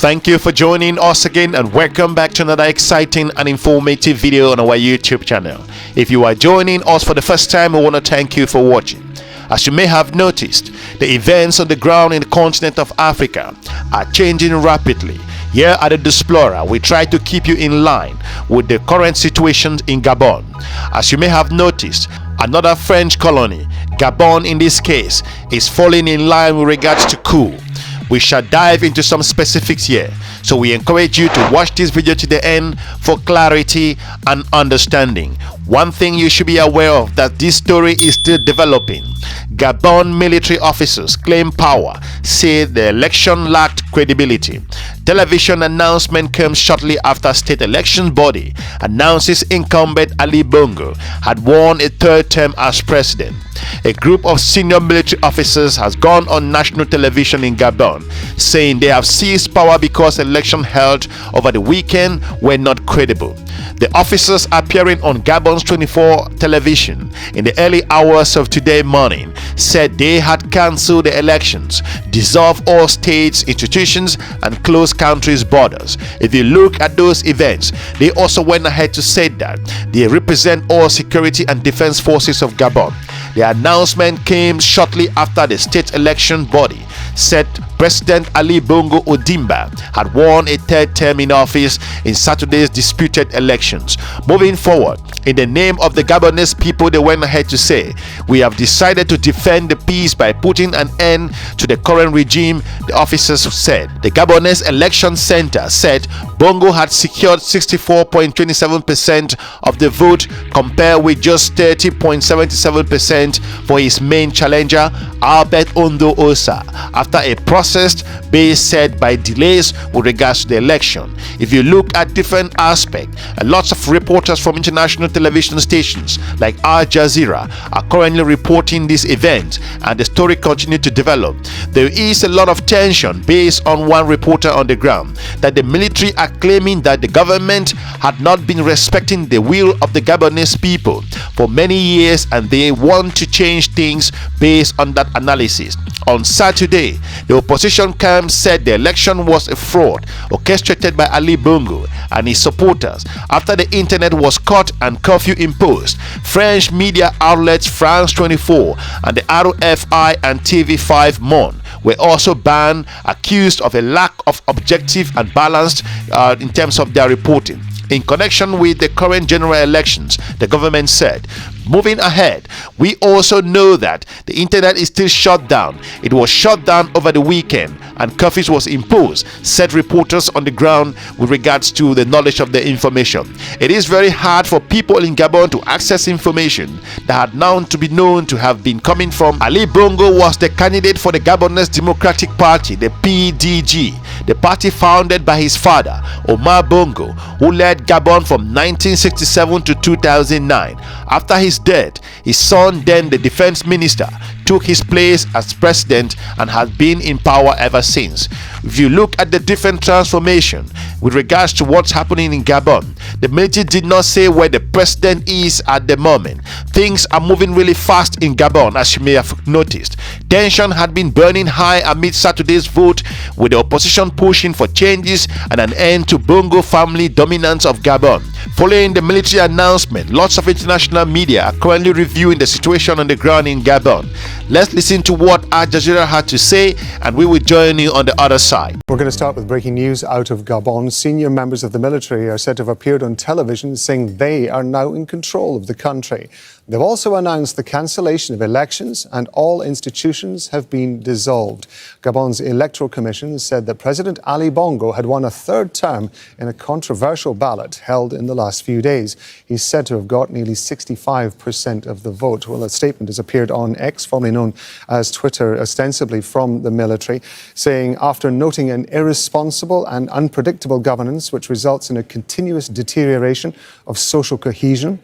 Thank you for joining us again and welcome back to another exciting and informative video on our YouTube channel. If you are joining us for the first time, we want to thank you for watching. As you may have noticed, the events on the ground in the continent of Africa are changing rapidly. Here at the Explorer, we try to keep you in line with the current situation in Gabon. As you may have noticed, another French colony, Gabon in this case, is falling in line with regards to coup. We shall dive into some specifics here, so we encourage you to watch this video to the end for clarity and understanding. One thing you should be aware of that this story is still developing. Gabon military officers claim power, say the election lacked credibility. Television announcement comes shortly after state election body announces incumbent Ali Bongo had won a third term as president. A group of senior military officers has gone on national television in Gabon saying they have seized power because elections held over the weekend were not credible. The officers appearing on Gabon's 24 television in the early hours of today morning said they had cancelled the elections, dissolved all states, institutions and closed countries' borders. If you look at those events, they also went ahead to say that they represent all security and defense forces of Gabon. The announcement came shortly after the state election body said President Ali Bongo Ondimba had won a third term in office in Saturday's disputed elections. Moving forward, in the name of the Gabonese people, they went ahead to say, "We have decided to defend the peace by putting an end to the current regime," the officers said. The Gabonese Election Center said Bongo had secured 64.27% of the vote compared with just 30.77% for his main challenger, Albert Ondo Osa, after a process based said by delays with regards to the election. If you look at different aspects, lots of reporters from international television stations like Aljazeera are currently reporting this event, and the story continues to develop. There is a lot of tension based on one reporter on the ground that the military are claiming that the government had not been respecting the will of the Gabonese people for many years and they want to change things based on that analysis. On Saturday, the opposition camp said the election was a fraud orchestrated by Ali Bongo and his supporters after the internet was cut and curfew imposed. French media outlets France 24 and the RFI and TV5 Monde were also banned, accused of a lack of objective and balanced in terms of their reporting. In connection with the current general elections, the government said, "Moving ahead, we also know that the internet is still shut down. It was shut down over the weekend and curfews was imposed," said reporters on the ground with regards to the knowledge of the information. It is very hard for people in Gabon to access information that had now to be known to have been coming from Ali Bongo was the candidate for the Gabonese Democratic Party, the PDG, the party founded by his father, Omar Bongo, who led Gabon from 1967 to 2009. After his death, his son, then the defense minister, took his place as president and has been in power ever since. If you look at the different transformation with regards to what's happening in Gabon, the military did not say where the president is at the moment. Things are moving really fast in Gabon, as you may have noticed. Tension had been burning high amid Saturday's vote, with the opposition pushing for changes and an end to Bongo family dominance of Gabon. Following the military announcement, lots of international media are currently reviewing the situation on the ground in Gabon. Let's listen to what Al Jazeera had to say and we will join you on the other side. We're going to start with breaking news out of Gabon. Senior members of the military are said to have appeared on television saying they are now in control of the country. They've also announced the cancellation of elections and all institutions have been dissolved. Gabon's Electoral Commission said that President Ali Bongo had won a third term in a controversial ballot held in the last few days. He's said to have got nearly 65% of the vote. Well, a statement has appeared on X, formerly known as Twitter, ostensibly from the military, saying after noting an irresponsible and unpredictable governance which results in a continuous deterioration of social cohesion,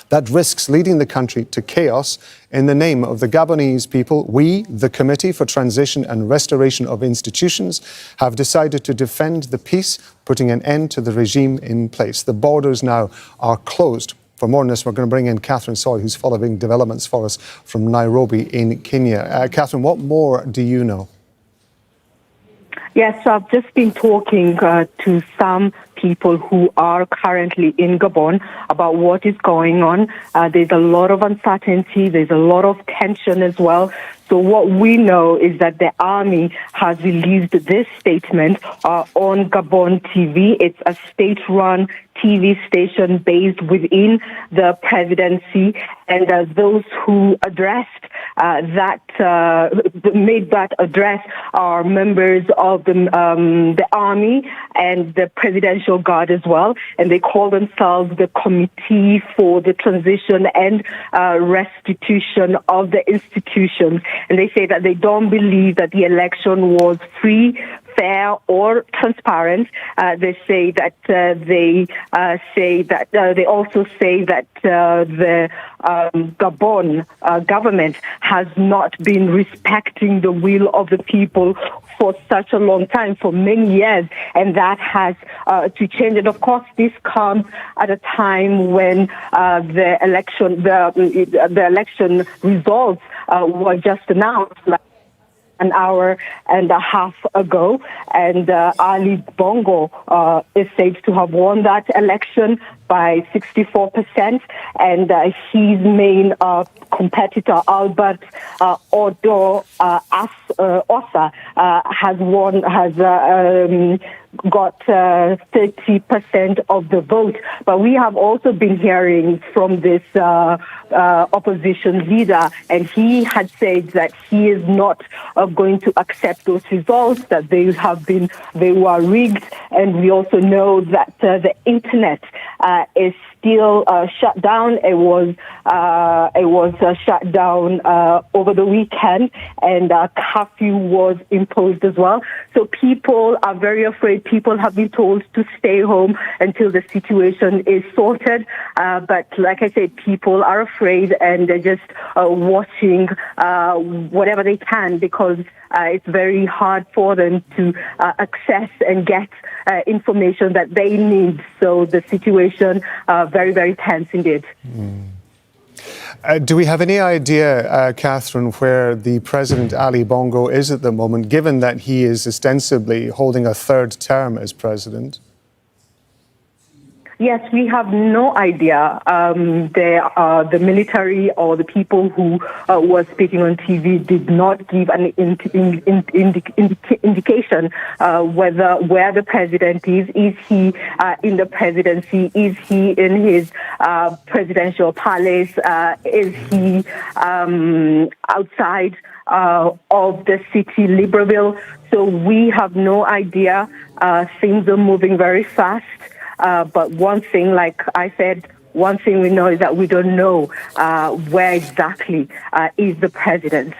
that risks leading the country to chaos. In the name of the Gabonese people, we, the Committee for Transition and Restoration of Institutions, have decided to defend the peace, putting an end to the regime in place. The borders now are closed. For more on this, we're going to bring in Catherine Soy, who's following developments for us from Nairobi in Kenya. Catherine, what more do you know? Yes, so I've just been talking to some people who are currently in Gabon about what is going on. There's a lot of uncertainty. There's a lot of tension as well. So what we know is that the army has released this statement on Gabon TV. It's a state-run TV station based within the presidency, and those who addressed made that address are members of the army and the presidential guard as well, and they call themselves the Committee for the Transition and Restitution of the Institutions, and they say that they don't believe that the election was free, fair or transparent. They say that they also say that the Gabon government has not been respecting the will of the people for such a long time, for many years, and that has to change. And of course, this comes at a time when the election results were just announced an hour and a half ago, and Ali Bongo is said to have won that election by 64%, and his main competitor, Albert Odo Osa, has got 30% of the vote. But we have also been hearing from this opposition leader, and he had said that he is not going to accept those results, that they were rigged. And we also know that the internet is still shut down. It was shut down over the weekend, and a curfew was imposed as well. So people are very afraid. People have been told to stay home until the situation is sorted. But like I said, people are afraid, and they're just watching whatever they can, because it's very hard for them to access and get information that they need. So the situation very, very tense indeed. Do we have any idea, Catherine, where the President Ali Bongo is at the moment, given that he is ostensibly holding a third term as president? Yes, we have no idea. The military or the people who were speaking on TV did not give an indication where the president is. Is he in the presidency? Is he in his presidential palace? Is he outside of the city, Libreville? So we have no idea. Things are moving very fast. But one thing, like I said, one thing we know is that we don't know where exactly is the president.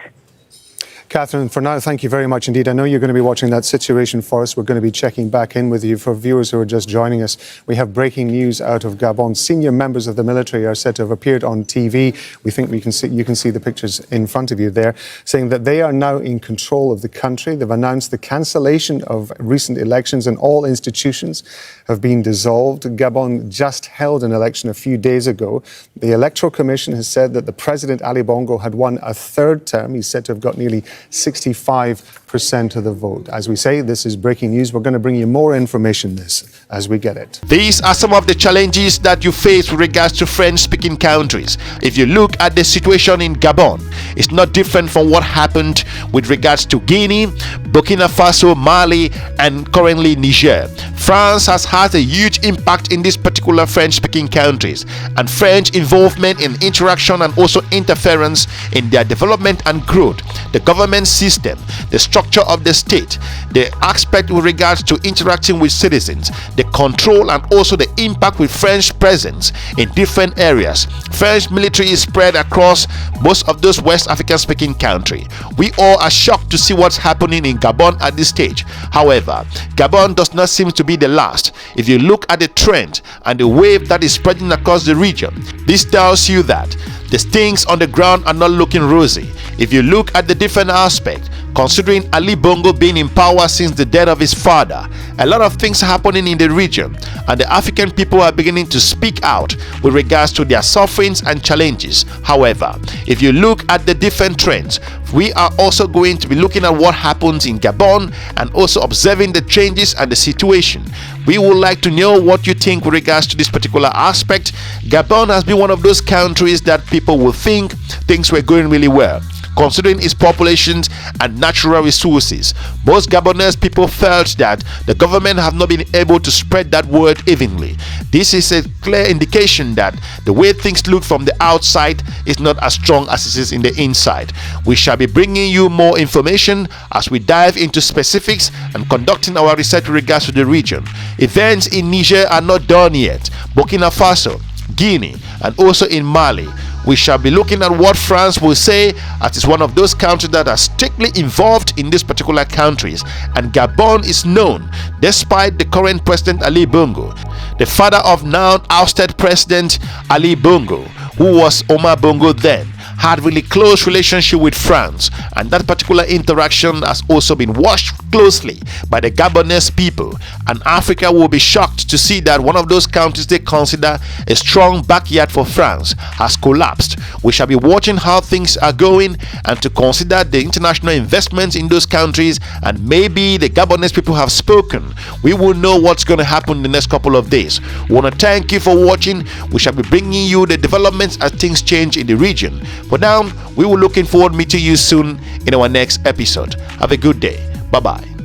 Catherine, for now, thank you very much indeed. I know you're going to be watching that situation for us. We're going to be checking back in with you. For viewers who are just joining us, we have breaking news out of Gabon. Senior members of the military are said to have appeared on TV. We think you can see the pictures in front of you there, saying that they are now in control of the country. They've announced the cancellation of recent elections, and all institutions have been dissolved. Gabon just held an election a few days ago. The Electoral Commission has said that the President Ali Bongo had won a third term. He's said to have got nearly 65% of the vote. As we say, this is breaking news. We're going to bring you more information on this as we get it. These are some of the challenges that you face with regards to French-speaking countries. If you look at the situation in Gabon, it's not different from what happened with regards to Guinea, Burkina Faso, Mali, and currently Niger. France has had a huge impact in these particular French-speaking countries, and French involvement in interaction and also interference in their development and growth, the government system, the structure of the state, the aspect with regards to interacting with citizens, the control and also the impact with French presence in different areas. French military is spread across most of those West African speaking countries. We all are shocked to see what's happening in Gabon at this stage. However, Gabon does not seem to be the last. If you look at the trend and the wave that is spreading across the region, this tells you that the things on the ground are not looking rosy. If you look at the different aspects, Considering Ali Bongo being in power since the death of his father, a lot of things are happening in the region, and the African people are beginning to speak out with regards to their sufferings and challenges. However, if you look at the different trends, we are also going to be looking at what happens in Gabon and also observing the changes and the situation. We would like to know what you think with regards to this particular aspect. Gabon has been one of those countries that people will think things were going really well, considering its populations and natural resources. Most Gabonese people felt that the government have not been able to spread that word evenly. This is a clear indication that the way things look from the outside is not as strong as it is in the inside. We shall be bringing you more information as we dive into specifics and conducting our research with regards to the region. Events in Niger are not done yet. Burkina Faso, Guinea, and also in Mali. We shall be looking at what France will say, as it's one of those countries that are strictly involved in these particular countries. And Gabon is known, despite the current president Ali Bongo, the father of now ousted president Ali Bongo, who was Omar Bongo then, had really close relationship with France, and that particular interaction has also been watched closely by the Gabonese people. And Africa will be shocked to see that one of those countries they consider a strong backyard for France has collapsed. We shall be watching how things are going and to consider the international investments in those countries, and maybe the Gabonese people have spoken. We will know what's going to happen in the next couple of days. We want to thank you for watching. We shall be bringing you the developments as things change in the region. For now, we will looking forward to meeting you soon in our next episode. Have a good day. Bye-bye.